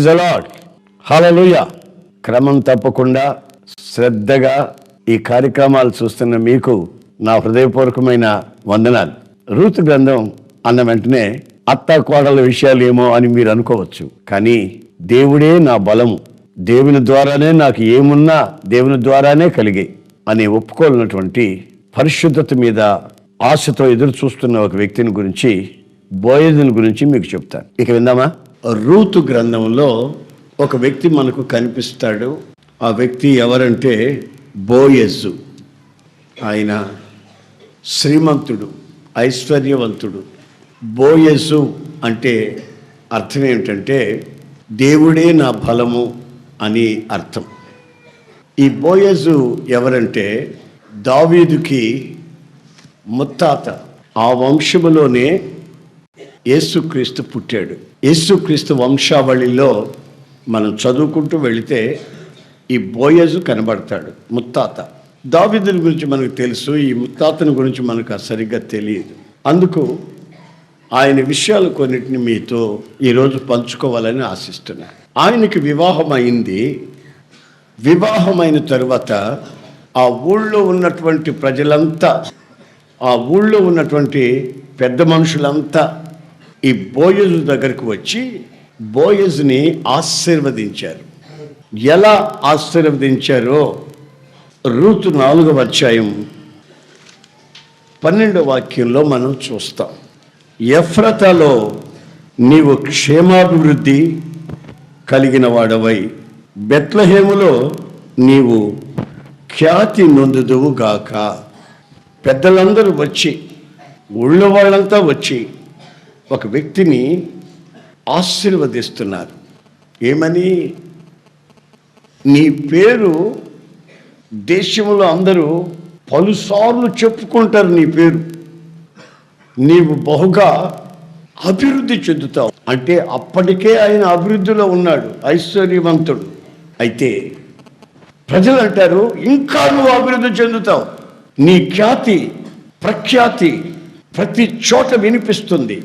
Praise the lord, హల్లెలూయా. క్రమం తప్పకుండా శ్రద్ధగా ఈ కార్యక్రమాలు చూస్తున్న మీకు నా హృదయపూర్వకమైన వందనాలు. రూతు గ్రంథం అన్న వెంటనే అత్త కోడల విషయాలు ఏమో అని మీరు అనుకోవచ్చు. కానీ దేవుడే నా బలము, దేవుని ద్వారానే నాకు ఏమున్నా దేవుని ద్వారానే కలిగే అని ఒప్పుకోలేనటువంటి పరిశుద్ధత మీద ఆశతో ఎదురు చూస్తున్న ఒక వ్యక్తిని గురించి, బోయజుని గురించి మీకు చెప్తాను. ఇక విందామా? రూతు గ్రంథంలో ఒక వ్యక్తి మనకు కనిపిస్తాడు. ఆ వ్యక్తి ఎవరంటే బోయజు. ఆయన శ్రీమంతుడు, ఐశ్వర్యవంతుడు. బోయజు అంటే అర్థం ఏమిటంటే దేవుడే నా బలము అని అర్థం. ఈ బోయజు ఎవరంటే దావీదుకి ముత్తాత. ఆ వంశములోనే యేసుక్రీస్తు పుట్టాడు. యేసుక్రీస్తు వంశావళిలో మనం చదువుకుంటూ వెళితే ఈ బోయజు కనబడతాడు, ముత్తాత. దావీదుని గురించి మనకు తెలుసు, ఈ ముత్తాతని గురించి మనకు సరిగ్గా తెలియదు. అందుకు ఆయన విషయాలు కొన్నిటిని మీతో ఈరోజు పంచుకోవాలని ఆశిస్తున్నాను. ఆయనకి వివాహం అయింది. వివాహమైన తరువాత ఆ ఊళ్ళో ఉన్నటువంటి ప్రజలంతా, ఆ ఊళ్ళో ఉన్నటువంటి పెద్ద మనుషులంతా ఈ బోయజు దగ్గరికి వచ్చి బోయజుని ఆశీర్వదించారు. ఎలా ఆశీర్వదించారో రూతు 4వ అధ్యాయం 12వ వాక్యంలో మనం చూస్తాం. ఎఫ్రతాలో నీవు క్షేమాభివృద్ధి కలిగిన వాడవై బెత్లెహేములో నీవు ఖ్యాతి నొందుదువు గాక. పెద్దలందరూ వచ్చి, ఊళ్ళో వాళ్ళంతా వచ్చి ఒక వ్యక్తిని ఆశీర్వదిస్తున్నారు. ఏమని? నీ పేరు దేశంలో అందరూ పలుసార్లు చెప్పుకుంటారు. నీ పేరు, నీవు బహుగా అభివృద్ధి చెందుతావు. అంటే అప్పటికే ఆయన అభివృద్ధిలో ఉన్నాడు, ఐశ్వర్యవంతుడు. అయితే ప్రజలు అంటారు, ఇంకా నువ్వు అభివృద్ధి చెందుతావు, నీ ఖ్యాతి ప్రఖ్యాతి ప్రతి చోట వినిపిస్తుంది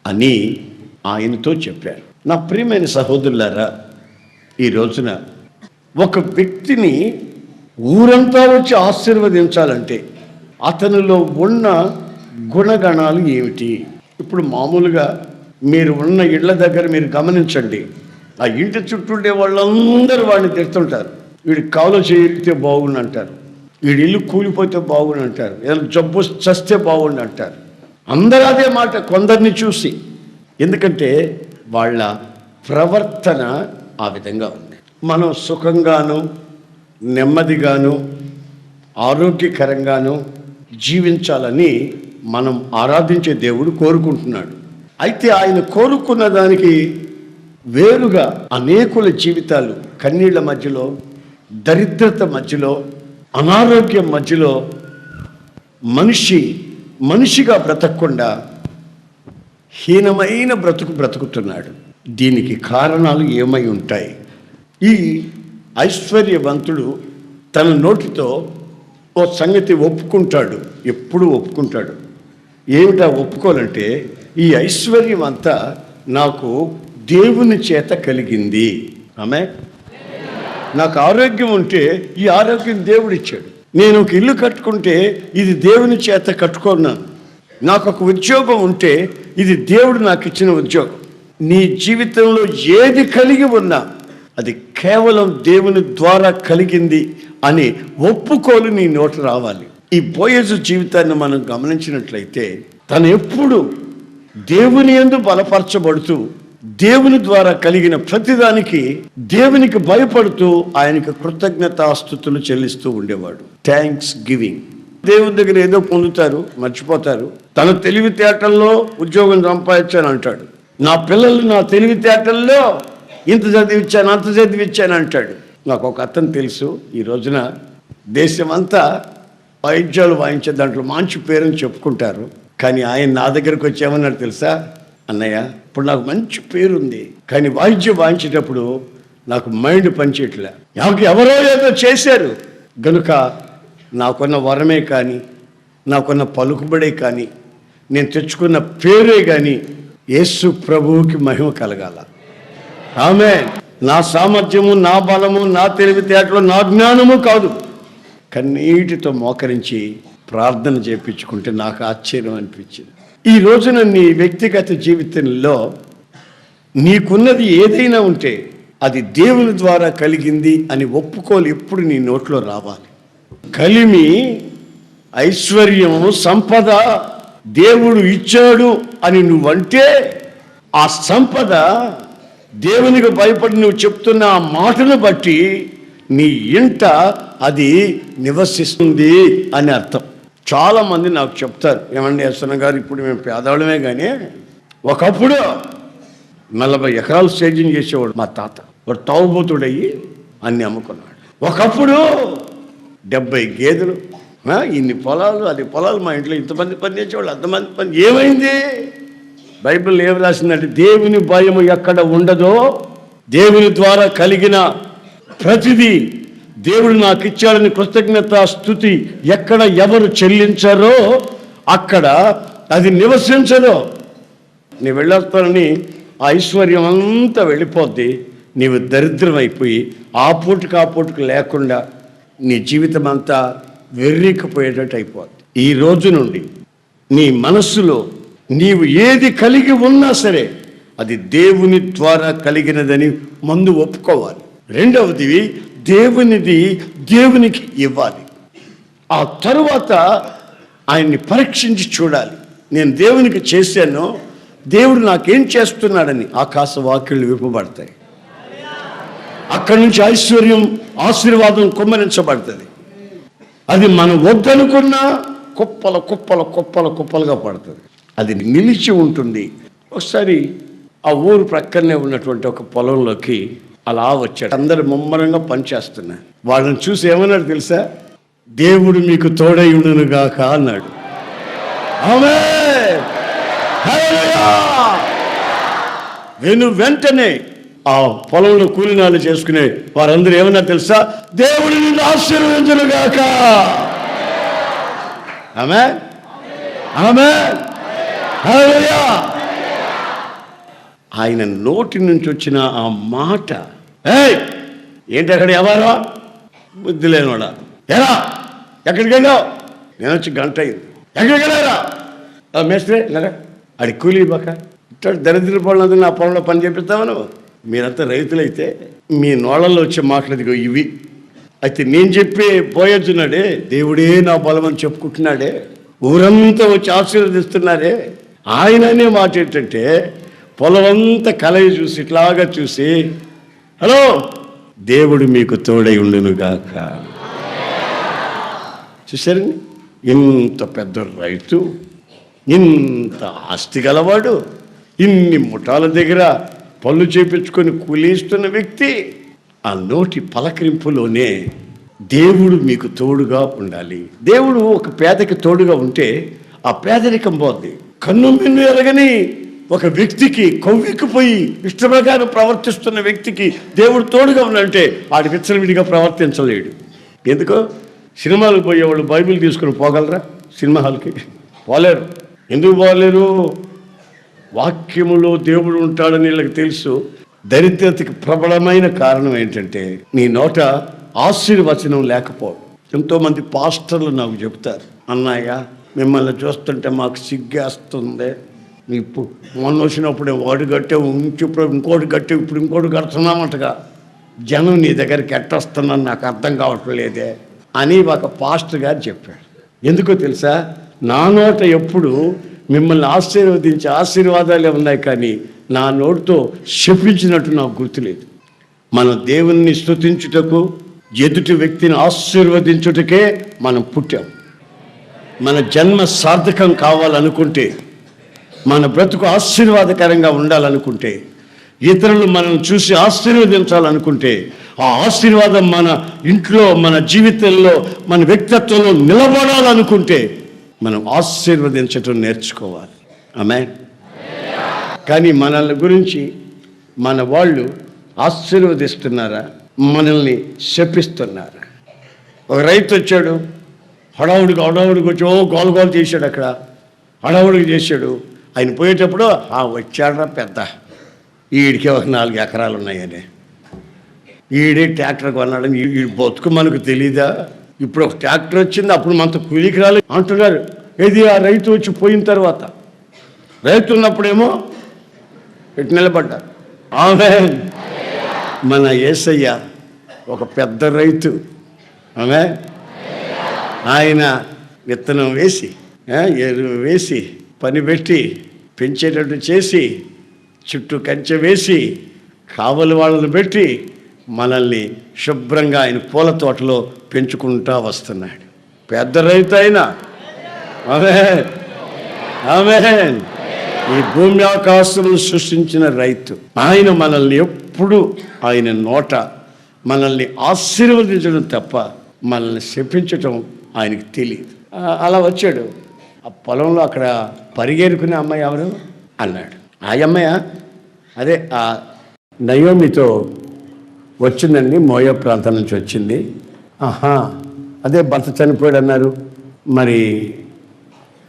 అని ఆయనతో చెప్పారు. నా ప్రియమైన సహోదరులారా, ఈ రోజున ఒక వ్యక్తిని ఊరంతా వచ్చి ఆశీర్వదించాలంటే అతనిలో ఉన్న గుణగణాలు ఏమిటి? ఇప్పుడు మామూలుగా మీరు ఉన్న ఇళ్ల దగ్గర మీరు గమనించండి. ఆ ఇంటి చుట్టూ ఉండే వాళ్ళందరూ వాడిని తిడుతుంటారు. వీడికి కాలు చేయితే బాగుండు అంటారు, వీడి ఇల్లు కూలిపోతే బాగుండు అంటారు, ఏదైనా జబ్బు చస్తే బాగుండు అంటారు. అందరూ అదే మాట కొందరిని చూసి. ఎందుకంటే వాళ్ళ ప్రవర్తన ఆ విధంగా ఉంది. మనం సుఖంగాను నెమ్మదిగాను ఆరోగ్యకరంగాను జీవించాలని మనం ఆరాధించే దేవుడు కోరుకుంటున్నాడు. అయితే ఆయన కోరుకున్న దానికి వేరుగా అనేకుల జీవితాలు కన్నీళ్ల మధ్యలో, దరిద్రత మధ్యలో, అనారోగ్యం మధ్యలో మనిషిగా బ్రతకకుండా హీనమైన బ్రతుకుతున్నాడు. దీనికి కారణాలు ఏమై ఉంటాయి? ఈ ఐశ్వర్యవంతుడు తన నోటితో ఓ సంగతి ఒప్పుకుంటాడు, ఎప్పుడు ఒప్పుకుంటాడు. ఏమిటా ఒప్పుకోవాలంటే, ఈ ఐశ్వర్యం అంతా నాకు దేవుని చేత కలిగింది. ఆమె నాకు ఆరోగ్యం ఉంటే ఈ ఆరోగ్యం దేవుడిచ్చాడు. నేను ఒక ఇల్లు కట్టుకుంటే ఇది దేవుని చేత కట్టుకున్నాను. నాకు ఒక ఉద్యోగం ఉంటే ఇది దేవుడు నాకు ఇచ్చిన ఉద్యోగం. నీ జీవితంలో ఏది కలిగి ఉన్నా అది కేవలం దేవుని ద్వారా కలిగింది అని ఒప్పుకోలు నీ నోట రావాలి. ఈ బోయజు జీవితాన్ని మనం గమనించినట్లయితే తను ఎప్పుడు దేవుని యందు బలపరచబడుతూ దేవుని ద్వారా కలిగిన ప్రతిదానికి దేవునికి భయపడుతూ ఆయనకు కృతజ్ఞతాస్తుతులు చెల్లిస్తూ ఉండేవాడు. Thanks giving. దేవుని దగ్గర ఏదో పొందుతారు, మర్చిపోతారు. తన తెలివితేటల్లో ఉద్యోగం సంపాదించాను అంటాడు. నా పిల్లలు నా తెలివితేటల్లో ఇంత చదివిచ్చాను, అంత చదివిచ్చాను అంటాడు. నాకు ఒక అతను తెలుసు. ఈ రోజున దేశమంతా వాయిద్యాలు వాయించే దాంట్లో మంచి పేరుని చెప్పుకుంటారు. కానీ ఆయన నా దగ్గరకు వచ్చి ఏమన్నాడు తెలుసా? అన్నయ్య, ఇప్పుడు నాకు మంచి పేరుంది, కానీ వాయిద్యం వాయించేటప్పుడు నాకు మైండ్ పనిచేయట్లే. నాకు ఎవరో ఏదో చేశారు గనుక నాకున్న వరమే కానీ, నాకున్న పలుకుబడే కానీ, నేను తెచ్చుకున్న పేరే కానీ యేసు ప్రభువుకి మహిమ కలగాల. ఆమేన్. నా సామర్థ్యము, నా బలము, నా తెలివితేటలు, నా జ్ఞానము కాదు. కన్నీటితో మోకరించి ప్రార్థన చేయించుకుంటే నాకు ఆశ్చర్యం అనిపించింది. ఈ రోజున నీ వ్యక్తిగత జీవితంలో నీకున్నది ఏదైనా ఉంటే అది దేవుని ద్వారా కలిగింది అని ఒప్పుకోలు ఎప్పుడు నీ నోట్లో రావాలి. కలిమి, ఐశ్వర్యము, సంపద దేవుడు ఇచ్చాడు అని నువ్వంటే ఆ సంపద దేవునికి భయపడి నువ్వు చెప్తున్న ఆ మాటను బట్టి నీ ఇంట అది నివసిస్తుంది అని అర్థం. చాలామంది నాకు చెప్తారు, ఏమండి ఎస్ఎన్ గారు, ఇప్పుడు మేము పేదవాళ్ళమే కానీ ఒకప్పుడు 40 ఎకరాలు స్టేజింగ్ చేసేవాడు మా తాత. వాడు తాగుబోతుడయ్యి అన్ని అమ్ముకున్నాడు. ఒకప్పుడు 70 గేదెలు, ఇన్ని పొలాలు, అది పొలాలు, మా ఇంట్లో ఇంతమంది పని చేసేవాళ్ళు, అంతమంది పని. ఏమైంది? బైబిల్ ఏం రాసిందంటే దేవుని భయము ఎక్కడ ఉండదో, దేవుని ద్వారా కలిగిన ప్రతిదీ దేవుడు నాకు ఇచ్చాడని కృతజ్ఞత స్తుతి ఎక్కడ ఎవరు చెల్లించారో అక్కడ అది నివసించదు. నీ వెళ్ళొస్తానని ఆ ఐశ్వర్యం అంతా వెళ్ళిపోద్ది. నీవు దరిద్రం అయిపోయి ఆ పూటకు లేకుండా నీ జీవితం అంతా వెర్రికిపోయేటట్టు అయిపోద్ది. ఈ రోజు నుండి నీ మనస్సులో నీవు ఏది కలిగి ఉన్నా సరే అది దేవుని ద్వారా కలిగినదని ముందు ఒప్పుకోవాలి. రెండవది, దేవునిది దేవునికి ఇవ్వాలి. ఆ తరువాత ఆయన్ని పరీక్షించి చూడాలి. నేను దేవునికి చేశాను, దేవుడు నాకేం చేస్తున్నాడని ఆకాశ వాక్యాలు విప్పబడతాయి. అక్కడి నుంచి ఐశ్వర్యం, ఆశీర్వాదం కుమ్మరించబడుతుంది. అది మనం వద్దనుకున్నా కుప్పలుగా పడుతుంది. అది నిలిచి ఉంటుంది. ఒకసారి ఆ ఊరు ప్రక్కనే ఉన్నటువంటి ఒక పొలంలోకి అలా వచ్చాడు. అందరు ముమ్మరంగా పనిచేస్తున్నారు. వాళ్ళని చూసి ఏమన్నాడు తెలుసా? దేవుడు మీకు తోడై ఉండునుగాక అన్నాడు. ఆమేన్, హల్లెలూయా. వెంటనే ఆ పొలంలో కూలినాలు చేసుకునే వారందరూ ఏమన్నా తెలుసా? దేవుడు నిన్ను ఆశీర్వదించునుగాక. ఆమేన్, ఆమేన్, హల్లెలూయా. ఆయన నోటి నుంచి వచ్చిన ఆ మాట, ఏంటి అక్కడ ఎవరో బుద్ధి లేనివాడా, ఎలా ఎక్కడికి వెళ్ళావు? నేను వచ్చి గంట అయింది. ఎక్కడికి వెళ్ళారా? మేస్త్రే లేదా అడి కూలీ బాక ఇట్లా దరిద్ర పనులందరూ నా పొలంలో పని చేపిస్తావా నువ్వు? మీరంతా రైతులైతే మీ నోళ్ళల్లో వచ్చే మాటలు ఇవి. అయితే నేను చెప్పే పోయొచ్చున్నాడే, దేవుడే నా బలం అని చెప్పుకుంటున్నాడే, ఊరంతా వచ్చి ఆశీర్వదిస్తున్నారే. ఆయన అనే మాట ఏంటంటే, పొలం అంతా కలయి చూసి ఇట్లాగా చూసి, హలో, దేవుడు మీకు తోడై ఉండునుగాక. చూశారండి, ఇంత పెద్ద రైతు, ఇంత ఆస్తి గలవాడు, ఇన్ని ముఠాల దగ్గర పళ్ళు చేపించుకొని కూలిస్తున్న వ్యక్తి, ఆ నోటి పలకరింపులోనే దేవుడు మీకు తోడుగా ఉండాలి. దేవుడు ఒక పేదకి తోడుగా ఉంటే ఆ పేదరికం పోద్ది. కన్ను మిన్ను ఎరగని ఒక వ్యక్తికి కొవ్వికిపోయి ఇష్టప్రకారం ప్రవర్తిస్తున్న వ్యక్తికి దేవుడు తోడుగా ఉండంటే ఆడి విచ్చలవిడిగా ప్రవర్తించలేడు. ఎందుకో సినిమాలకు పోయేవాళ్ళు బైబిల్ తీసుకుని పోగలరా? సినిమా హాల్కి పోలేరు. ఎందుకు పోలేరు? వాక్యములో దేవుడు ఉంటాడని వీళ్ళకి తెలుసు. దరిద్రతకి ప్రబలమైన కారణం ఏంటంటే నీ నోట ఆశీర్వచనం లేకపోవడం. ఎంతోమంది పాస్టర్లు నాకు చెప్తారు, అన్నయ్య మిమ్మల్ని చూస్తుంటే మాకు సిగ్గేస్తుంది, ఇప్పుడు మొన్న వచ్చినప్పుడు వాడు కట్టావు, ఇప్పుడు ఇంకోటి కట్టావు, ఇప్పుడు ఇంకోటి కడుతున్నామంటగా, జనం నీ దగ్గరికి ఎట్టొస్తున్నాను నాకు అర్థం కావట్లేదే అని ఒక పాస్టర్ గారు చెప్పాడు. ఎందుకో తెలుసా? నా నోట ఎప్పుడు మిమ్మల్ని ఆశీర్వదించే ఆశీర్వాదాలే ఉన్నాయి, కానీ నా నోటితో శపించినట్టు నాకు గుర్తులేదు. మన దేవుణ్ణి స్తుతించుటకు, ఎదుటి వ్యక్తిని ఆశీర్వదించుటకే మనం పుట్టాం. మన జన్మ సార్థకం కావాలనుకుంటే, మన బ్రతుకు ఆశీర్వాదకరంగా ఉండాలనుకుంటే, ఇతరులు మనం చూసి ఆశీర్వదించాలనుకుంటే, ఆ ఆశీర్వాదం మన ఇంట్లో, మన జీవితంలో, మన వ్యక్తిత్వంలో నిలబడాలనుకుంటే మనం ఆశీర్వదించటం నేర్చుకోవాలి. ఆమేన్. కానీ మనల్ని గురించి మన వాళ్ళు ఆశీర్వదిస్తున్నారా, మనల్ని శపిస్తున్నారా? ఒక రైతు వచ్చాడు, హడావుడికి వచ్చి గోలు చేశాడు. అక్కడ హడావుడికి చేశాడు. ఆయన పోయేటప్పుడు వచ్చాడరా పెద్ద, ఈడికే ఒక 4 ఎకరాలు ఉన్నాయని, ఈడే ట్రాక్టర్ కొన్నాడని ఈ బతుకు మనకు తెలీదా? ఇప్పుడు ఒక ట్రాక్టర్ వచ్చింది, అప్పుడు మనతో కూలికి రాలేదు అంటున్నారు. ఏది ఆ రైతు వచ్చి పోయిన తర్వాత, రైతు ఉన్నప్పుడేమో ఇటు నిలబడ్డారు. ఆమేన్. మన యేసయ్య ఒక పెద్ద రైతు. ఆమేన్. ఆయన విత్తనం వేసి, ఎరువు వేసి, పని పెట్టి, పెంచేటట్టు చేసి, చుట్టూ కంచె వేసి, కావలి వాళ్ళను పెట్టి మనల్ని శుభ్రంగా ఆయన పూల తోటలో పెంచుకుంటూ వస్తున్నాడు. పెద్ద రైతు అయినా. ఆమేన్. ఆమేన్. ఈ భూమి ఆకాశములను సృష్టించిన రైతు ఆయన మనల్ని ఎప్పుడు ఆయన నోట మనల్ని ఆశీర్వదించడం తప్ప మనల్ని శపించటం ఆయనకి తెలియదు. అలా వచ్చాడు. ఆ పొలంలో అక్కడ పరిగెరుకునే అమ్మాయి ఎవరు అన్నాడు. ఆ అమ్మాయ అదే ఆ నయోమితో వచ్చిందండి, మోయా ప్రాంతం నుంచి వచ్చింది. అదే భర్త చనిపోయాడు అన్నారు, మరి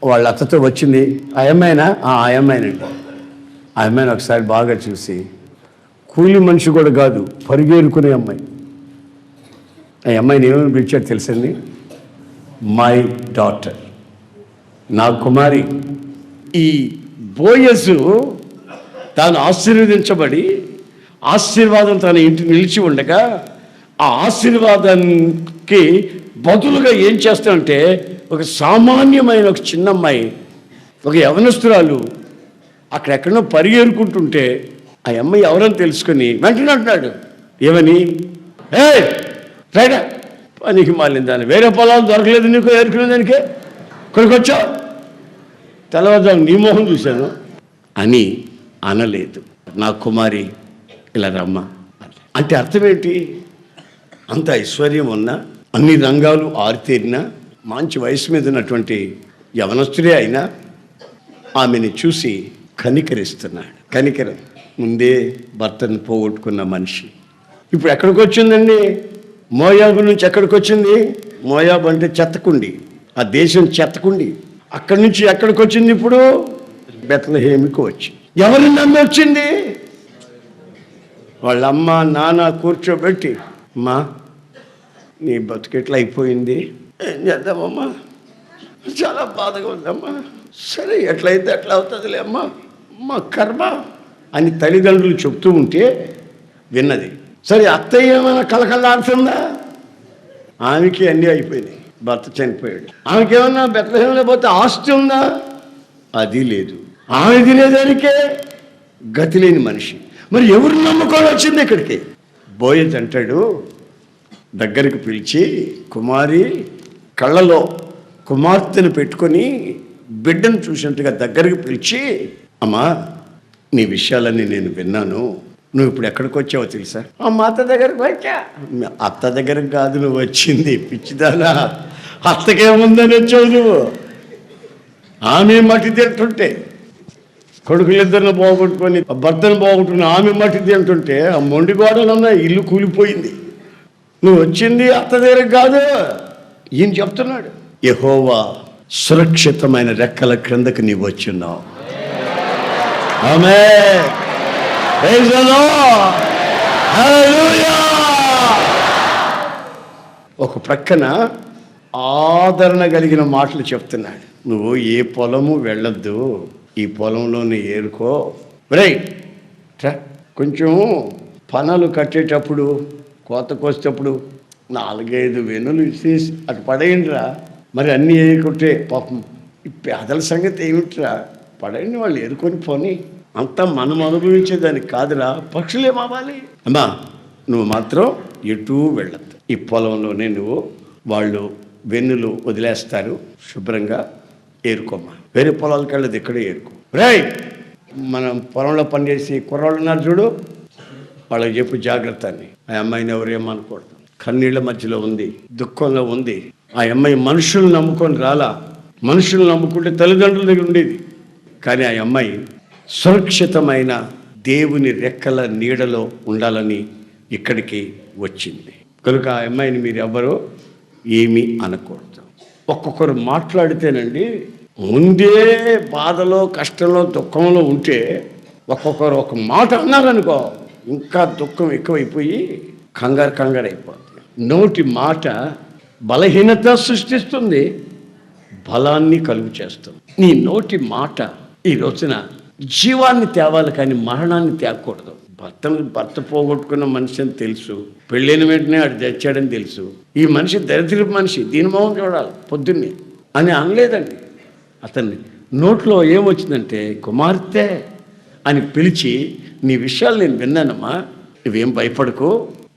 వాళ్ళ అత్తతో వచ్చింది. ఆ అమ్మాయినా? ఆ అమ్మాయినండి. ఆ అమ్మాయిని ఒకసారి బాగా చూసి, కూలి మనిషి కూడా కాదు, పరిగెరుకునే అమ్మాయి. ఆ అమ్మాయిని ఏమని పిలిచాడు తెలుసండి? మై డాటర్, నా కుమారి. ఈ బోయజు తాను ఆశీర్వదించబడి ఆశీర్వాదం తన ఇంటి నిలిచి ఉండగా, ఆ ఆశీర్వాదానికి బదులుగా ఏం చేస్తానంటే, ఒక సామాన్యమైన ఒక చిన్నమ్మాయి, ఒక యవనస్తురాలు అక్కడెక్కడో పరిగెరుకుంటుంటే ఆ అమ్మాయి ఎవరని తెలుసుకొని వెంటనే అంటున్నాడు. ఏమని? రైడా పనికి మాలిన దాన్ని, వేరే పొలాలు దొరకలేదు నీకు ఏరుకునే దానికే ఇక్కడికి వచ్చావు, తెల్లవారుజాము నీ మొహం చూశాను అని అనలేదు. నా కుమారి ఇలా రమ్మ అంటే అర్థం ఏంటి? అంత ఐశ్వర్యం ఉన్నా, అన్ని రంగాలు ఆరితేరినా, మంచి వయసు మీద ఉన్నటువంటి యవనస్తుడే అయినా ఆమెని చూసి కనికరిస్తున్నాడు. కనికరం. ముందే భర్తను పోగొట్టుకున్న మనిషి ఇప్పుడు ఎక్కడికి వచ్చిందండి? మోయాబు నుంచి ఎక్కడికి వచ్చింది? మోయాబు అంటే చెత్తకుండి, ఆ దేశం చెత్తకుండి. అక్కడి నుంచి ఎక్కడికి వచ్చింది? ఇప్పుడు బెత్లెహేముకి వచ్చి. ఎవరిని నమ్మి వచ్చింది? వాళ్ళ అమ్మ నాన్న కూర్చోబెట్టి, అమ్మా నీ బతుకెట్లా అయిపోయింది, ఏం చేద్దామమ్మా, చాలా బాధగా ఉందమ్మా, సరే ఎట్లయితే అట్లా అవుతుందిలే అమ్మా, మా కర్మ అని తల్లిదండ్రులు చెప్తూ ఉంటే విన్నది. సరే అత్తయ్య ఏమైనా కలకల్లాడుతుందా? ఆమెకి అన్నీ అయిపోయినాయి, భర్త చనిపోయాడు. ఆమెకేమన్నా బెత్లెహేములో పోతే ఆస్తి ఉందా? అది లేదు. ఆమె తినేదానికే గతి లేని మనిషి. మరి ఎవరు నమ్ముకొని వచ్చింది ఇక్కడికి? బోయజ్ అంటాడు, దగ్గరికి పిలిచి, కుమారి కళ్ళలో కుమార్తెను పెట్టుకొని బిడ్డను చూసినట్టుగా దగ్గరికి పిలిచి, అమ్మా నీ విషయాలన్నీ నేను విన్నాను, నువ్వు ఇప్పుడు ఎక్కడికి వచ్చావో తెలుసా? మా అత్త దగ్గరకు వచ్చా. అత్త దగ్గరకు కాదు నువ్వు వచ్చింది, పిచ్చిదానా, అత్తకేముందని వచ్చావు నువ్వు. ఆమె మట్టి తింటుంటే, కొడుకులిద్దరిని పోగొట్టుకొని భర్తను పోగొట్టుకుని ఆమె మట్టి తింటుంటే, ఆ మొండి గోడలున్న ఇల్లు కూలిపోయింది. నువ్వు వచ్చింది అత్త దగ్గరకు కాదు. ఈయన చెప్తున్నాడు, యెహోవా సురక్షితమైన రెక్కల క్రిందకు నీవు వచ్చున్నావు. ఆమేన్. Praise the Lord. హల్లెలూయా. ఒక ప్రక్కన ఆదరణ కలిగిన మాటలు చెప్తున్నాడు. నువ్వు ఏ పొలము వెళ్ళొద్దు, ఈ పొలంలోనే ఏరుకో. రైట్, కొంచెం పనులు కట్టేటప్పుడు, కోత కోసేటప్పుడు 4-5 వెనులు ఇచ్చేసి అటు పడేయండిరా. మరి అన్నీ ఏరుకుంటే పాపం ఈ పేదల సంగతి ఏమిట్రా, పడేయండి, వాళ్ళు ఏరుకొని పోని. అంతా మనం అనుభవించేదానికి కాదురా, పక్షులేమవ్వాలి. అమ్మా నువ్వు మాత్రం ఎటూ వెళ్ళద్దు, ఈ పొలంలోనే నువ్వు, వాళ్ళు వెన్నులు వదిలేస్తారు, శుభ్రంగా ఏరుకోమ్మా. వేరే పొలాలకు వెళ్ళదు, ఇక్కడే ఏరుకో. రైట్. మనం పొలంలో పనిచేసి కుర్రాళ్ళు ఉన్నారు చూడు, వాళ్ళకి చెప్పు జాగ్రత్త అని. ఆ అమ్మాయిని ఎవరేమనకూడదు, కన్నీళ్ల మధ్యలో ఉంది, దుఃఖంలో ఉంది. ఆ అమ్మాయి మనుషులను నమ్ముకొని రాలా, మనుషులను నమ్ముకుంటే తల్లిదండ్రుల దగ్గర ఉండేది. కానీ ఆ అమ్మాయి సురక్షితమైన దేవుని రెక్కల నీడలో ఉండాలని ఇక్కడికి వచ్చింది. కనుక ఆ అమ్మాయిని మీరు ఎవ్వరూ ఏమీ అనకూడదు. ఒక్కొక్కరు మాట్లాడితేనండి, ముందే బాధలో, కష్టంలో, దుఃఖంలో ఉంటే ఒక్కొక్కరు ఒక మాట అన్నారనుకో, ఇంకా దుఃఖం ఎక్కువైపోయి కంగారు అయిపోతుంది. నోటి మాట బలహీనత సృష్టిస్తుంది, బలాన్ని కలుగు చేస్తుంది. నీ నోటి మాట ఈ రోజున జీవాన్ని తేవాలి కానీ మరణాన్ని తేకూడదు. భర్త పోగొట్టుకున్న మనిషి అని తెలుసు, పెళ్ళైన వెంటనే ఆడు తెచ్చాడని తెలుసు, ఈ మనిషి దరిద్రపు మనిషి, దీని మొహం చూడాలి పొద్దున్నే అని అనలేదండి. అతన్ని నోట్లో ఏమొచ్చిందంటే కుమార్తె అని పిలిచి, నీ విషయాలు నేను విన్నానమ్మా, నువ్వేం భయపడకు,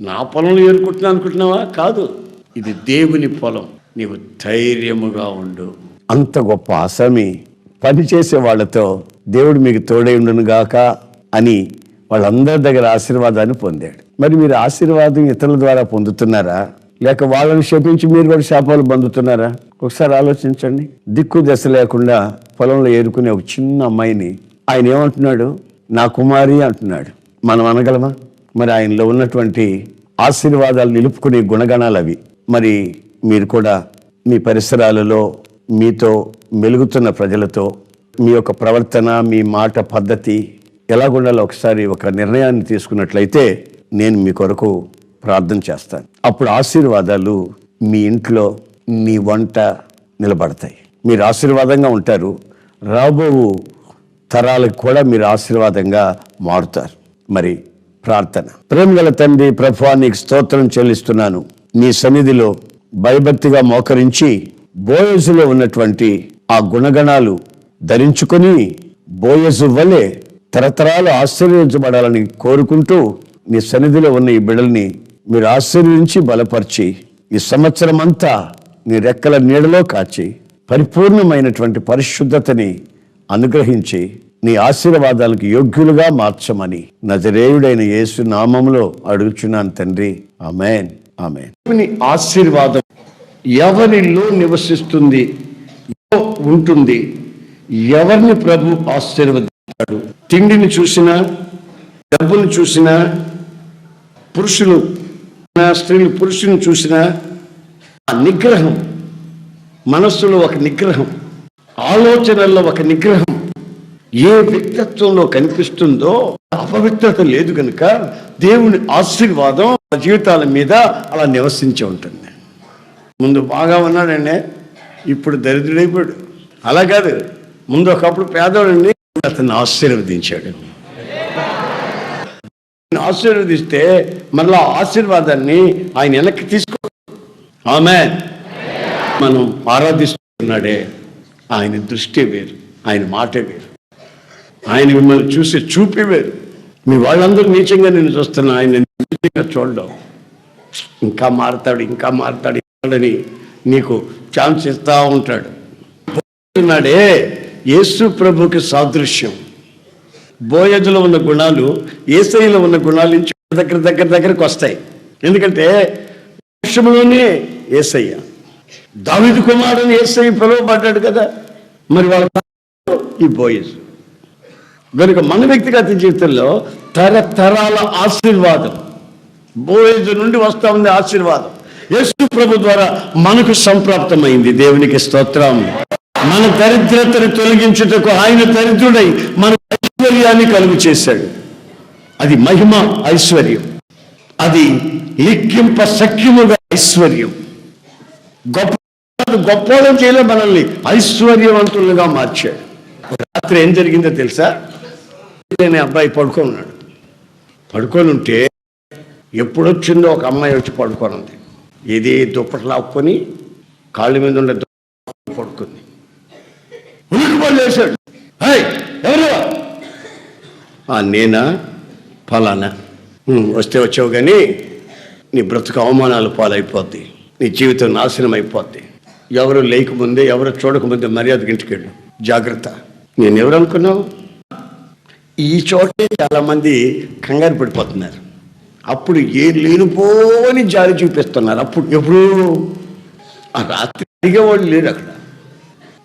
నా పొలంలో ఏరుకుంటున్నా అనుకుంటున్నావా? కాదు, ఇది దేవుని పొలం, నీవు ధైర్యముగా ఉండు. అంత గొప్ప ఆసామి పనిచేసే వాళ్ళతో దేవుడు మీకు తోడై ఉండును గాక అని వాళ్ళందరి దగ్గర ఆశీర్వాదాన్ని పొందాడు. మరి మీరు ఆశీర్వాదం ఇతరుల ద్వారా పొందుతున్నారా, లేక వాళ్ళని శపించి మీరు కూడా శాపాలు పొందుతున్నారా? ఒకసారి ఆలోచించండి. దిక్కు దశ లేకుండా పొలంలో ఏరుకునే ఒక చిన్న అమ్మాయిని ఆయన ఏమంటున్నాడు? నా కుమారి అంటున్నాడు. మనం అనగలమా? మరి ఆయనలో ఉన్నటువంటి ఆశీర్వాదాలు నిలుపుకునే గుణగణాలు అవి. మరి మీరు కూడా మీ పరిసరాలలో మీతో మెలుగుతున్న ప్రజలతో మీ యొక్క ప్రవర్తన, మీ మాట పద్ధతి ఎలాగుండాలో ఒకసారి ఒక నిర్ణయాన్ని తీసుకున్నట్లయితే నేను మీ కొరకు ప్రార్థన చేస్తాను. అప్పుడు ఆశీర్వాదాలు మీ ఇంట్లో, మీ వంట నిలబడతాయి. మీరు ఆశీర్వాదంగా ఉంటారు, రాబో తరాలకు కూడా మీరు ఆశీర్వాదంగా మారుతారు. మరి ప్రార్థన. ప్రేమగల తండ్రి, ప్రభువా నీకు స్తోత్రం చెల్లిస్తున్నాను. నీ సన్నిధిలో భయభక్తిగా మోకరించి బోయజులో ఉన్నటువంటి ఆ గుణగణాలు ధరించుకొని బోయజు వలె తరతరాలు ఆశీర్వదించబడాలని కోరుకుంటూ నీ సన్నిధిలో ఉన్న ఈ బిడ్డల్ని మీరు ఆశీర్వదించి బలపరిచి ఈ సంవత్సరం అంతా నీ రెక్కల నీడలో కాచి పరిపూర్ణమైనటువంటి పరిశుద్ధతని అనుగ్రహించి నీ ఆశీర్వాదాలకు యోగ్యులుగా మార్చమని నజరేయుడైన యేసు నామములో అడుగుచున్నాను తండ్రి. ఆమేన్, ఆమేన్. ఆశీర్వాదం ఎవరిలో నివసిస్తుంది, ఉంటుంది, ఎవరిని ప్రభు ఆశీర్వదిస్తాడు? తిండిని చూసినా, డబ్బుని చూసినా, పురుషులు స్త్రీలు పురుషుని చూసినా ఆ నిగ్రహం, మనస్సులో ఒక నిగ్రహం, ఆలోచనల్లో ఒక నిగ్రహం ఏ వ్యక్తిత్వంలో కనిపిస్తుందో అపవిత్రత లేదు కనుక దేవుని ఆశీర్వాదం జీవితాల మీద అలా నివసించి ఉంటుంది. ముందు బాగా ఉన్నాడండి, ఇప్పుడు దరిద్రుడైపోయాడు. అలా కాదు, ముందు ఒకప్పుడు పేదవాడిని అతన్ని ఆశీర్వదించాడు. ఆశీర్వదిస్తే మళ్ళా ఆశీర్వాదాన్ని ఆయన వెనక్కి తీసుకో. ఆమేన్. మనం ఆరాధిస్తున్నాడే, ఆయన దృష్టి వేరు, ఆయన మాట వేరు, ఆయన మిమ్మల్ని చూసి చూపి వేరు. మీ వాళ్ళందరూ నీచంగా నేను చూస్తున్నా, ఆయన నీచంగా చూడడం. ఇంకా మారుతాడు అని నీకు ఛాన్స్ ఇస్తా ఉంటాడు. నాడే యేసు ప్రభుకి సాదృశ్యం. బోయజులో ఉన్న గుణాలు యేసయ్యలో ఉన్న గుణాల నుంచి దగ్గరకు వస్తాయి. ఎందుకంటే విషయంలోనే యేసయ్య, దావీదు కుమారుని యేసయ్య పిలువబడ్డాడు కదా, మరి వాళ్ళ ఈ బోయజు కనుక మన వ్యక్తిగత జీవితంలో తరతరాల ఆశీర్వాదం బోయజు నుండి వస్తా ఉంది. ఆశీర్వాదం యేసు ప్రభు ద్వారా మనకు సంప్రాప్తమైంది. దేవునికి స్తోత్రం. మన దరిద్రతను తొలగించుటకు ఆయన దరిద్రుడై మన ఐశ్వర్యాన్ని కలుగు చేశాడు. అది మహిమ ఐశ్వర్యం, అది లిఖింప శక్యముగా ఐశ్వర్యం. గొప్పవాళ్ళని చేయలే, మనల్ని ఐశ్వర్యవంతులుగా మార్చాడు. రాత్రి ఏం జరిగిందో తెలుసా? నేను అబ్బాయి పడుకొని ఉంటే ఎప్పుడొచ్చిందో ఒక అమ్మాయి వచ్చి పడుకొని ఉంది. ఇది దుప్పట్లు లాక్కొని కాళ్ళ మీద ఉండే పడుకుంది. ఉలికిపడి లేచాడు. ఎవరు? నేనా? ఫలానా. వస్తే వచ్చావు కానీ నీ బ్రతుకు అవమానాలు పాలైపోద్ది, నీ జీవితం నాశనం అయిపోద్ది. ఎవరు లేకముందే, ఎవరు చూడకముందే మర్యాదకి ఇంటికి వెళ్ళు, జాగ్రత్త. నేను ఎవరు అనుకున్నావు? ఈ చోటే చాలామంది కంగారు పడిపోతున్నారు. అప్పుడు ఏ లేనిపోని జాలి చూపిస్తున్నారు. అప్పుడు ఎప్పుడు ఆ రాత్రి అడిగేవాళ్ళు లేరు, అక్కడ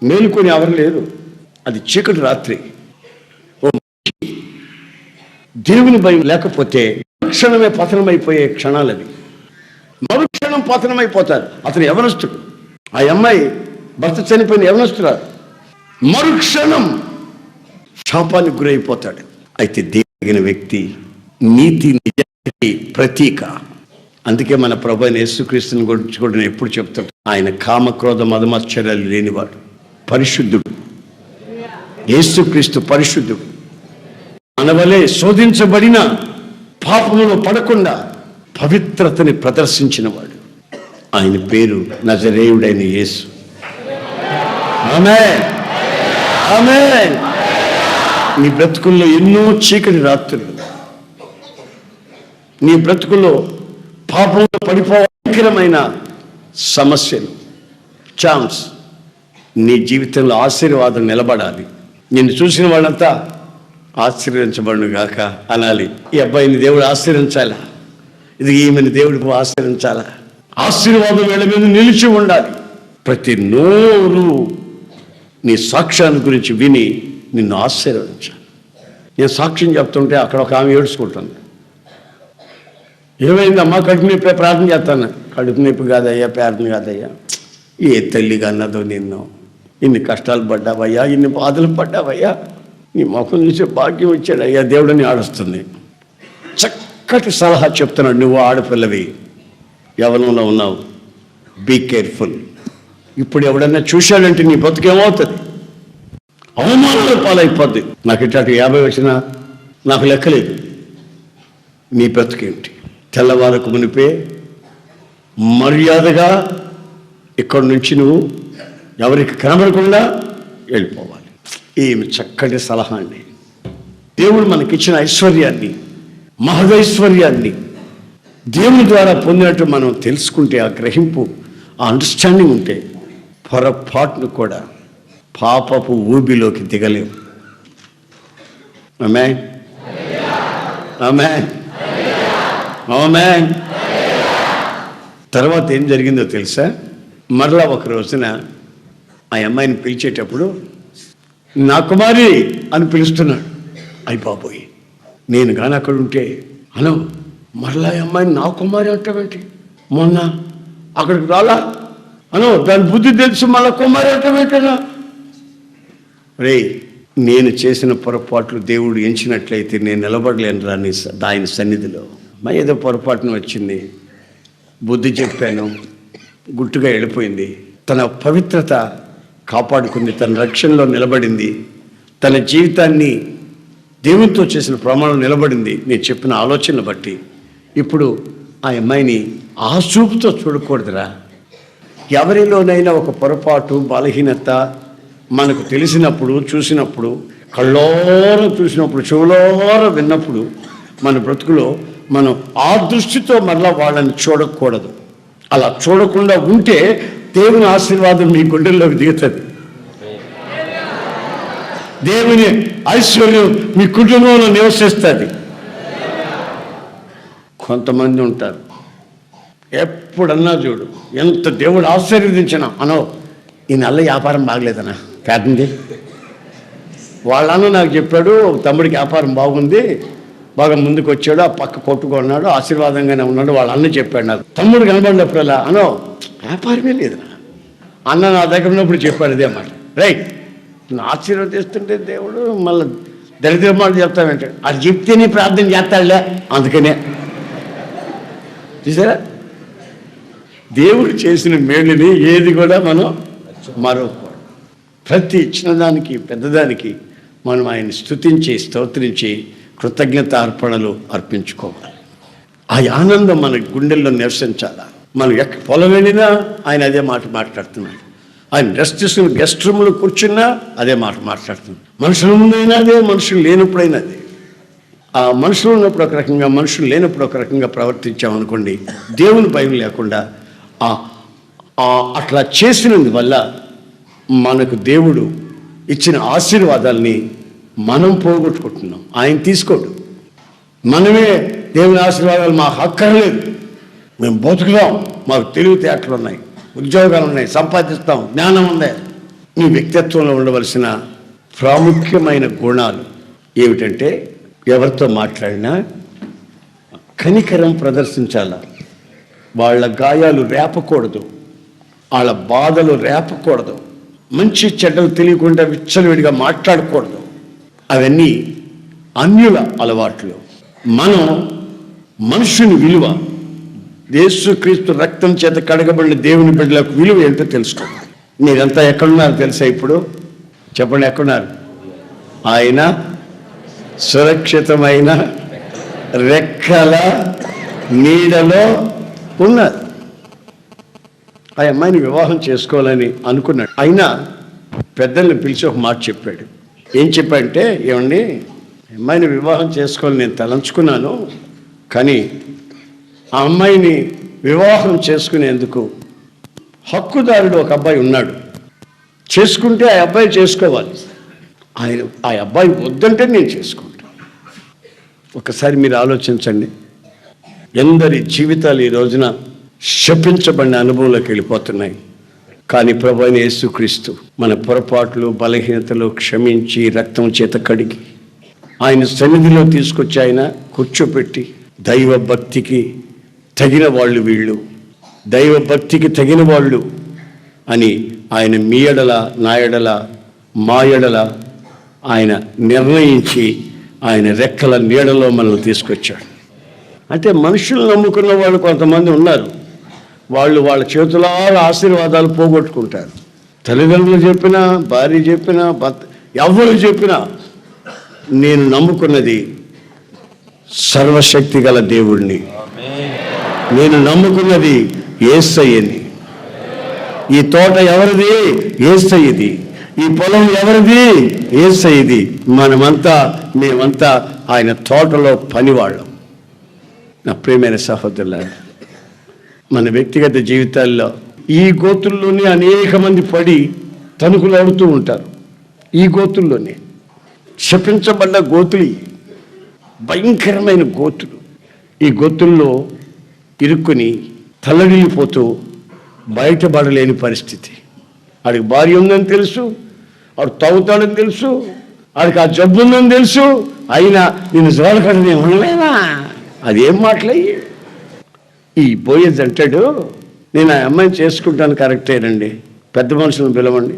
మేలుకొని ఎవరు లేరు. అది చీకటి రాత్రి. దేవుని భయం లేకపోతే క్షణమే పతనమైపోయే క్షణాలు అవి. మరుక్షణం పతనమైపోతారు. అతను యవనస్తుడు, ఆ అమ్మాయి భర్త చనిపోయిన యవనస్తురాలు. మరుక్షణం శాపానికి గురైపోతాడు. అయితే దేవుని వ్యక్తి నీతి నిజానికి ప్రతీక. అందుకే మన ప్రభు అయిన యేసుక్రీస్తుని గురించి కూడా నేను ఎప్పుడు చెప్తాను, ఆయన కామక్రోధ మదమాశ్చర్యాలు లేనివాడు, పరిశుద్ధుడు. యేసుక్రీస్తు పరిశుద్ధుడు. మనవలే శోధించబడిన పాపములో పడకుండా పవిత్రతని ప్రదర్శించినవాడు. ఆయన పేరు నజరేయుడైన యేసు. ఆమేన్, ఆమేన్. నీ బ్రతుకుల్లో ఎన్నో చీకటి రాత్రులు, నీ బ్రతుకుల్లో పాపంలో పడిపోవకరమైన సమస్యలు, ఛాన్స్. నీ జీవితంలో ఆశీర్వాదం నిలబడాలి. నిన్ను చూసిన వాళ్ళంతా ఆశీర్వదించబడును గాక అనాలి. ఈ అబ్బాయిని దేవుడు ఆశీర్వించాలా, ఇది ఈమెను దేవుడికి ఆశీర్వించాలా. ఆశీర్వాదం వీళ్ళ మీద నిలిచి ఉండాలి. ప్రతి నోరు నీ సాక్ష్యాన్ని గురించి విని నిన్ను ఆశీర్వదించాలి. నేను సాక్ష్యం చెప్తుంటే అక్కడ ఒక ఆమె ఏడుచుకుంటుంది. ఏమైందమ్మా? కడుపు నొప్పి. ప్రార్థన చేస్తాను. కడుపు నొప్పి కాదయ్యా, ప్రార్థన కాదయ్యా. ఏ తల్లిగా అన్నదో నిన్ను, ఇన్ని కష్టాలు పడ్డావయ్యా, ఇన్ని బాధలు పడ్డావయ్యా, నీ ముఖం చూసే భాగ్యం ఇచ్చాడు అయ్యా దేవుడని ఆడుస్తుంది. చక్కటి సలహా చెప్తున్నాడు. నువ్వు ఆడపిల్లవి, యవ్వనంలో ఉన్నావు, బీ కేర్ఫుల్. ఇప్పుడు ఎవడన్నా చూశాడంటే నీ బతుకేమవుతుంది? అవమానాల పాలైపోద్ది. నాకు ఇట్లాంటి 50 వచ్చినా నాకు లెక్కలేదు. నీ బ్రతుకేమిటి? తెల్లవారకు మునిపే మర్యాదగా ఇక్కడి నుంచి నువ్వు ఎవరికి కనబడకుండా వెళ్ళిపోవాలి. ఏమి చక్కటి సలహా అండి. దేవుడు మనకిచ్చిన ఐశ్వర్యాన్ని, మహదైశ్వర్యాన్ని దేవుని ద్వారా పొందినట్టు మనం తెలుసుకుంటే, ఆ గ్రహింపు, ఆ అండర్స్టాండింగ్ ఉంటే పొరపాటును కూడా పాపపు ఊబిలోకి దిగలేము. ఆమేన్, ఆమేన్, ఆమేన్. తర్వాత ఏం జరిగిందో తెలుసా? మరలా ఒక రోజున ఆ అమ్మాయిని పిలిచేటప్పుడు నా కుమారి అని పిలుస్తున్నాడు. అయ్య బాబోయ్, నేను కానీ అక్కడ ఉంటే అను మరలా అమ్మాయిని నా కుమారి అంటావేంటి? మొన్న అక్కడికి రాలా అను, దాని బుద్ధి తెలుసు, మళ్ళా కుమారి అంటావేంటనా? రే, నేను చేసిన పొరపాట్లు దేవుడు ఎంచినట్లయితే నేను నిలబడలేను రాని ఆయన సన్నిధిలో. మా ఏదో పొరపాటును వచ్చింది, బుద్ధి చెప్పాను, గుట్టుగా వెళ్ళిపోయింది. తన పవిత్రత కాపాడుకుంది, తన రక్షణలో నిలబడింది, తన జీవితాన్ని దేవునితో చేసిన ప్రమాణం నిలబడింది. నేను చెప్పిన ఆలోచనలు బట్టి ఇప్పుడు ఆ అమ్మాయిని ఆ చూపుతో చూడకూడదురా. ఎవరిలోనైనా ఒక పొరపాటు, బలహీనత మనకు తెలిసినప్పుడు, చూసినప్పుడు, కళ్ళోర చూసినప్పుడు, చెవులోర విన్నప్పుడు మన బ్రతుకులో మనం ఆ దృష్టితో మరలా వాళ్ళని చూడకూడదు. అలా చూడకుండా ఉంటే దేవుని ఆశీర్వాదం మీ గుండెల్లోకి దిగుతుంది. దేవుని ఐశ్వర్యం మీ కుటుంబంలో నివసిస్తుంది. కొంతమంది ఉంటారు, ఎప్పుడన్నా చూడు, ఎంత దేవుడు ఆశీర్వదించినా అనో ఈ నెల వ్యాపారం బాగలేదనా కాదండి. వాళ్ళన్న నాకు చెప్పాడు, తమ్ముడికి వ్యాపారం బాగుంది, బాగా ముందుకు వచ్చాడు, ఆ పక్క కొట్టుకున్నాడు, ఆశీర్వాదంగానే ఉన్నాడు, వాళ్ళ అన్న చెప్పాడు నాకు. తమ్ముడు కనబడినప్పుడల్లా అనో వ్యాపారమే లేదురా అన్న నా దగ్గర ఉన్నప్పుడు చెప్పాడు ఇదే మాట. రైట్, ఆశీర్వదిస్తుంటే దేవుడు మళ్ళీ దరిద్ర మాట చెప్తామంటాడు. అది చెప్తేనే ప్రార్థన చేస్తాడులే, అందుకనే. చూసారా, దేవుడు చేసిన మేలుని ఏది కూడా మనం మరొకూడదు. ప్రతి చిన్నదానికి పెద్దదానికి మనం ఆయన స్తుతించి, స్తోత్రించి, కృతజ్ఞత అర్పణలు అర్పించుకోవాలి. ఆ ఆనందం మన గుండెల్లో నివసించాలా. మనం పొలం వెళ్ళినా ఆయన అదే మాట మాట్లాడుతున్నాడు. ఆయన రెస్ట్ తీసుకుని గెస్ట్ రూమ్లో కూర్చున్నా అదే మాట మాట్లాడుతున్నాడు. మనుషులు ఉన్నైనా అదే, మనుషులు లేనప్పుడైనా అదే. ఆ మనుషులు ఉన్నప్పుడు ఒక రకంగా, మనుషులు లేనప్పుడు ఒక రకంగా ప్రవర్తించామనుకోండి, దేవుని భయం లేకుండా అట్లా చేసినందువల్ల మనకు దేవుడు ఇచ్చిన ఆశీర్వాదాలని మనం పోగొట్టుకుంటున్నాం. ఆయన తీసుకోడు. మనమే దేవుని ఆశీర్వాదాలు మాకు అక్కర్లేదు, మేము బతుకుదాం, మాకు తెలివితేటలు ఉన్నాయి, ఉద్యోగాలు ఉన్నాయి, సంపాదిస్తాం, జ్ఞానం ఉంది. నీ వ్యక్తిత్వంలో ఉండవలసిన ప్రాముఖ్యమైన గుణాలు ఏమిటంటే, ఎవరితో మాట్లాడినా కనికరం ప్రదర్శించాల. వాళ్ళ గాయాలు రేపకూడదు, వాళ్ళ బాధలు రేపకూడదు, మంచి చెడ్డలు తెలియకుండా విచ్చలవిడిగా మాట్లాడకూడదు. అవన్నీ అన్యుల అలవాట్లు. మనం మనుషుని విలువ, యేసుక్రీస్తు రక్తం చేత కడగబడిన దేవుని బిడ్డలకు విలువ ఏంటో తెలుసుకోవాలి. మీరంతా ఎక్కడున్నారు తెలుసా? ఇప్పుడు చెప్పండి, ఎక్కడున్నారు? ఆయన సురక్షితమైన రెక్కల నీడలో ఉన్నారు. ఆ అమ్మాయిని వివాహం చేసుకోవాలని అనుకున్నాడు. అయినా పెద్దల్ని పిలిచి ఒక మాట చెప్పాడు. ఏం చెప్పాడంటే, ఏమండి, అమ్మాయిని వివాహం చేసుకోవాలని నేను తలంచుకున్నాను, కానీ ఆ అమ్మాయిని వివాహం చేసుకునేందుకు హక్కుదారుడు ఒక అబ్బాయి ఉన్నాడు. చేసుకుంటే ఆ అబ్బాయి చేసుకోవాలి. ఆ అబ్బాయి వద్దంటే నేను చేసుకుంటాను. ఒకసారి మీరు ఆలోచించండి. ఎందరి జీవితాలు ఈ రోజున శపించబడిన అనుభవంలోకి వెళ్ళిపోతున్నాయి. కానీ ప్రభువైన యేసుక్రీస్తు మన పొరపాట్లు, బలహీనతలు క్షమించి రక్తం చేత కడిగి ఆయన సన్నిధిలో తీసుకొచ్చి ఆయన కూర్చోపెట్టి, దైవ భక్తికి తగిన వాళ్ళు వీళ్ళు, దైవ భక్తికి తగిన వాళ్ళు అని ఆయన మీ ఎడల, నా ఎడల, మా ఎడల ఆయన నిర్ణయించి ఆయన రెక్కల నీడలో మనల్ని తీసుకొచ్చాడు. అంటే మనుషులు నమ్ముకున్న వాళ్ళు కొంతమంది ఉన్నారు. వాళ్ళు వాళ్ళ చేతుల ఆశీర్వాదాలు పోగొట్టుకుంటారు. తల్లిదండ్రులు చెప్పినా, భార్య చెప్పినా, భర్త ఎవరు చెప్పినా, నేను నమ్ముకున్నది సర్వశక్తి గల దేవుణ్ణి, నేను నమ్ముకున్నది యేసయ్యని. ఈ తోట ఎవరిది? యేసయ్యది. ఈ పొలం ఎవరిది? యేసయ్యది. మేమంతా ఆయన తోటలో పనివాళ్ళం. నా ప్రియమైన సహోదరులారా, మన వ్యక్తిగత జీవితాల్లో ఈ గోతుల్లోనే అనేక మంది పడి తణుకులాడుతూ ఉంటారు. ఈ గోతుల్లోనే శపించబడ్డ గోతులు, భయంకరమైన గోతులు. ఈ గోతుల్లో ఇరుక్కుని తల్లడిల్లిపోతూ బయటపడలేని పరిస్థితి. ఆడికి భార్య ఉందని తెలుసు, ఆడు తాగుతాడని తెలుసు, ఆడికి ఆ జబ్బు ఉందని తెలుసు, అయినా నేను జోలకడనే ఉండలేనా? అదేం మాటలయ్యి. ఈ బోయేజ్ అంటాడు, నేను ఆ అమ్మాయిని చేసుకుంటాను. కరెక్టేనండి, పెద్ద మనుషులను పిలవండి,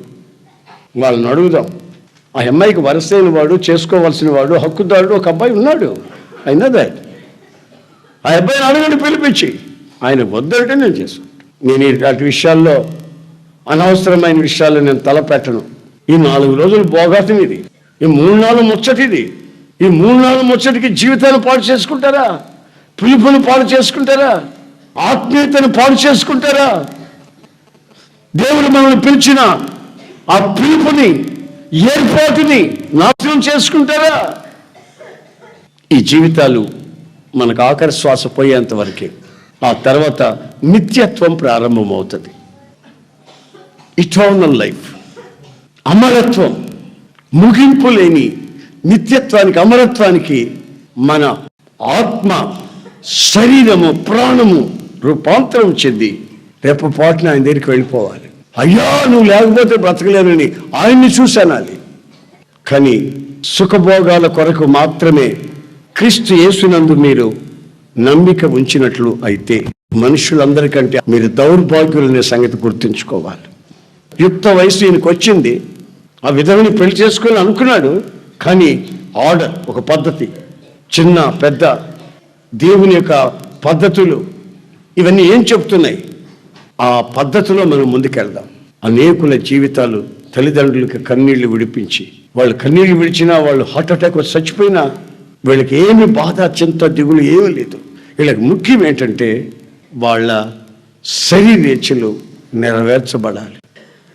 వాళ్ళని అడుగుదాం. ఆ అమ్మాయికి వరసైన వాడు, చేసుకోవాల్సిన వాడు, హక్కుదారుడు ఒక అబ్బాయి ఉన్నాడు. అయినా ఆ అబ్బాయిని అడగండి పిలిపించి. ఆయన వద్దంటే నేను చేసుకుంటాను. నేను ఇలాంటి విషయాల్లో, అనవసరమైన విషయాల్లో నేను తలపెట్టను. ఈ 4 రోజులు భోగాతం ఇది, ఈ 3 నాలుగు ముచ్చటిది. ఈ 3 నాలుగు ముచ్చటికి జీవితాన్ని పాడు చేసుకుంటారా? పిలుపుని పాడు చేసుకుంటారా? ఆత్మీయతను పాడు చేసుకుంటారా? దేవుడు మనల్ని పిలిచిన ఆ పిలుపుని, ఏర్పాటుని నాశనం చేసుకుంటారా? ఈ జీవితాలు మనకు ఆఖరి శ్వాస పోయేంత వరకే. ఆ తర్వాత నిత్యత్వం ప్రారంభమవుతుంది. ఇటర్నల్ లైఫ్, అమరత్వం, ముగింపు లేని నిత్యత్వానికి, అమరత్వానికి మన ఆత్మ, శరీరము, ప్రాణము రూపాంతరం చెంది రేపు పాటున ఆయన దగ్గరికి వెళ్ళిపోవాలి. అయ్యా నువ్వు లేకపోతే బ్రతకలేనని ఆయన్ని చూశానాలి. కానీ సుఖభోగాల కొరకు మాత్రమే క్రీస్తు యేసునందు మీరు నమ్మిక ఉంచినట్లు అయితే మనుషులందరికంటే మీరు దౌర్భాగ్యులనే సంగతి గుర్తుంచుకోవాలి. యుక్త వయసు ఈయనకు వచ్చింది, ఆ విధవని పెళ్లి చేసుకొని అనుకున్నాడు. కానీ ఆర్డర్, ఒక పద్ధతి, చిన్న పెద్ద దేవుని యొక్క పద్ధతులు, ఇవన్నీ ఏం చెప్తున్నాయి? ఆ పద్ధతిలో మనం ముందుకెళ్దాం. అనేకుల జీవితాలు తల్లిదండ్రులకి కన్నీళ్లు విడిపించి, వాళ్ళు కన్నీళ్లు విడిచినా, వాళ్ళు హార్ట్ అటాక్ వచ్చి చచ్చిపోయినా వీళ్ళకి ఏమి బాధ, చింత, దిగులు ఏమీ లేదు. వీళ్ళకి ముఖ్యం ఏంటంటే వాళ్ళ శరీరేచ్ఛలు నెరవేర్చబడాలి.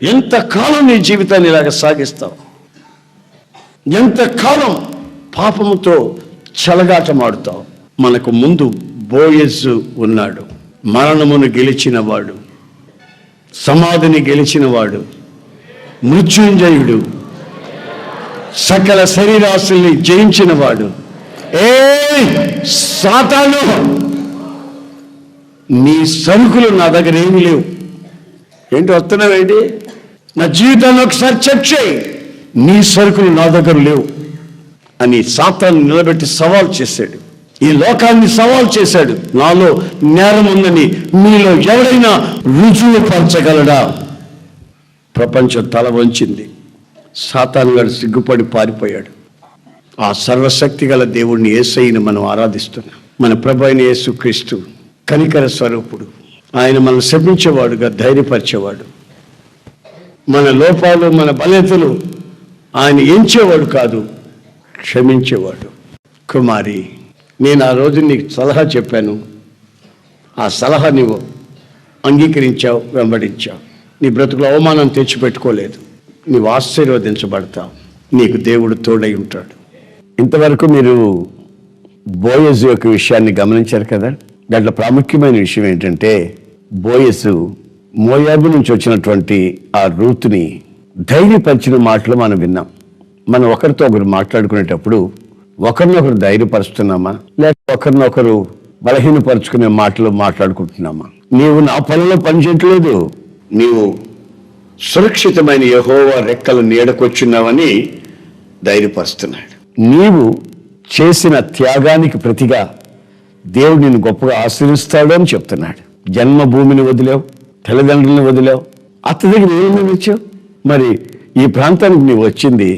ఎంతకాలం నీ జీవితాన్ని ఇలాగ సాగిస్తావు? ఎంతకాలం పాపముతో చెలగాటమాడుతావు? మనకు ముందు బోయజు ఉన్నాడు, మరణమును గెలిచినవాడు, సమాధిని గెలిచినవాడు, మృత్యుంజయుడు, సకల శరీరాశుల్ని జయించినవాడు. సాతాను, నీ సరుకులు నా దగ్గర ఏమీ లేవు. ఏంటి వస్తున్నావేంటి? నా జీవితాన్ని ఒకసారి చెక్ చేయి, నీ సరుకులు నా దగ్గర లేవు అని సాతాను నిలబెట్టి సవాల్ చేశాడు. ఈ లోకాన్ని సవాల్ చేశాడు. నాలో నేరం ఉందని మీలో ఎవరైనా రుజువు పరచగలడా? ప్రపంచం తల వంచింది. సాతాను గారు సిగ్గుపడి పారిపోయాడు. ఆ సర్వశక్తి గల దేవుణ్ణి యేసయ్యను మనం ఆరాధిస్తున్నాం. మన ప్రభు అయిన యేసుక్రీస్తు కనికర స్వరూపుడు. ఆయన మనం శపించేవాడుగా ధైర్యపరిచేవాడు. మన లోపాలు, మన బలహీనతలు ఆయన ఎంచేవాడు కాదు, క్షమించేవాడు. కుమారి, నేను ఆ రోజు నీకు సలహా చెప్పాను. ఆ సలహా నువ్వు అంగీకరించావు, వెంబడించావు. నీ బ్రతుకులో అవమానం తెచ్చిపెట్టుకోలేదు. నీవు ఆశీర్వదించబడతావు. నీకు దేవుడు తోడై ఉంటాడు. ఇంతవరకు మీరు బోయజు యొక్క విషయాన్ని గమనించారు కదా. దాంట్లో ప్రాముఖ్యమైన విషయం ఏంటంటే, బోయజు మోయాబు నుంచి వచ్చినటువంటి ఆ రూతుని ధైర్యపరిచిన మాటలు మనం విన్నాం. మనం ఒకరితో ఒకరు మాట్లాడుకునేటప్పుడు ఒకరినొకరు ధైర్యపరుస్తున్నామా, లేక ఒకరినొకరు బలహీనపరుచుకునే మాటలు మాట్లాడుకుంటున్నామా? నీవు నా పనిలో పనిచేయట్లేదు, నీవు సురక్షితమైన యెహోవా రెక్కల నీడకొచ్చున్నావని ధైర్యపరుస్తున్నాడు. నీవు చేసిన త్యాగానికి ప్రతిగా దేవుడు నిన్ను గొప్పగా ఆశీర్వదిస్తాడు అని చెప్తున్నాడు. జన్మభూమిని వదిలేవు, తల్లిదండ్రులను వదిలేవు, అత్త దగ్గర ఏమి వచ్చావు? మరి ఈ ప్రాంతానికి నీవు వచ్చింది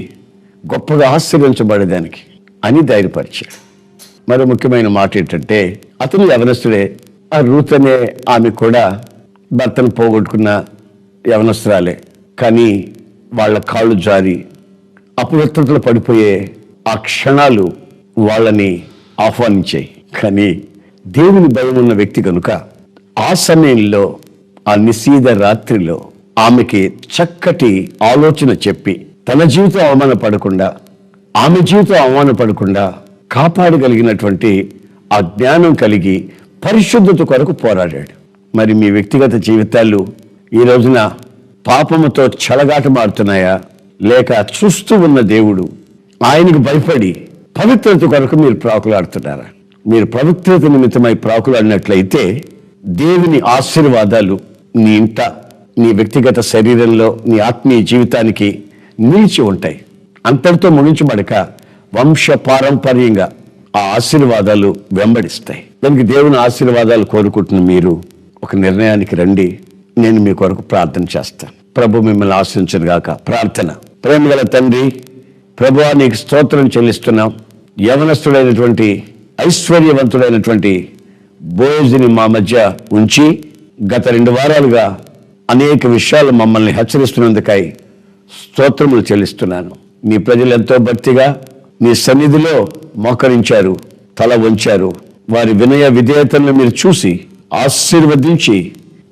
గొప్పగా ఆశీర్వించబడేదానికి అని ధైర్యపరిచాడు. మరో ముఖ్యమైన మాట ఏంటంటే, అతను యవనస్తుడే. ఆ రూత్ అనే ఆమె కూడా భర్తను పోగొట్టుకున్న యవనస్తురాలే. కానీ వాళ్ళ కాళ్ళు జారి అపవిత్రతలు పడిపోయే ఆ క్షణాలు వాళ్ళని ఆహ్వానించాయి. కానీ దేవుని భయం ఉన్న వ్యక్తి కనుక ఆ సమయంలో, ఆ నిశీద రాత్రిలో ఆమెకి చక్కటి ఆలోచన చెప్పి తన జీవితం అవమానపడకుండా, ఆమె జీవితం అవమానపడకుండా కాపాడగలిగినటువంటి ఆ జ్ఞానం కలిగి పరిశుద్ధత కొరకు పోరాడాడు. మరి మీ వ్యక్తిగత జీవితాలు ఈ రోజున పాపముతో చెలగాటమాడుతున్నాయా, లేక చూస్తూ ఉన్న దేవుడు ఆయనకు భయపడి పవిత్రత కొరకు మీరు ప్రాకులాడుతున్నారా? మీరు పవిత్రత నిమిత్తమై ప్రాకులాడినట్లయితే దేవుని ఆశీర్వాదాలు నీ ఇంట, నీ వ్యక్తిగత శరీరంలో, నీ ఆత్మీయ జీవితానికి నిలిచి ఉంటాయి. అంతటితో ముగించబడక వంశ పారంపర్యంగా ఆ ఆశీర్వాదాలు వెంబడిస్తాయి. దానికి దేవుని ఆశీర్వాదాలు కోరుకుంటున్న మీరు ఒక నిర్ణయానికి రండి. నేను మీ కొరకు ప్రార్థన చేస్తాను. ప్రభు మిమ్మల్ని ఆశీర్వదించును గాక. ప్రార్థన. ప్రేమగల తండ్రి, ప్రభువా నీకు స్తోత్రం చెల్లిస్తున్నాం. యవనస్తుడైనటువంటి ఐశ్వర్యవంతుడైనటువంటి బోయజుని మా మధ్య ఉంచి గత 2 వారాలుగా అనేక విషయాలు మమ్మల్ని హెచ్చరిస్తున్నందుకై స్తోత్రములు చెల్లిస్తున్నాను. నీ ప్రజలు ఎంతో భక్తిగా నీ సన్నిధిలో మోకరించారు, తల వంచారు. వారి వినయ విధేయతలను మీరు చూసి ఆశీర్వదించి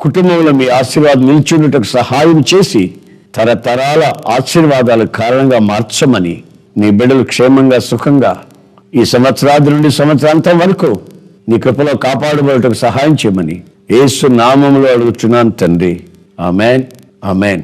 కుటుంబంలో మీ ఆశీర్వాదం నిలిచినట్టుకు సహాయం చేసి తరతరాల ఆశీర్వాదాల కారణంగా మార్చమని, నీ బిడ్డలు క్షేమంగా సుఖంగా ఈ సంవత్సరాది నుండి సంవత్సరాంతం వరకు నీ కృపలో కాపాడబడటకు సహాయం చేయమని యేసు నామములో అడుగుచున్నాను తండ్రి. Amen, amen.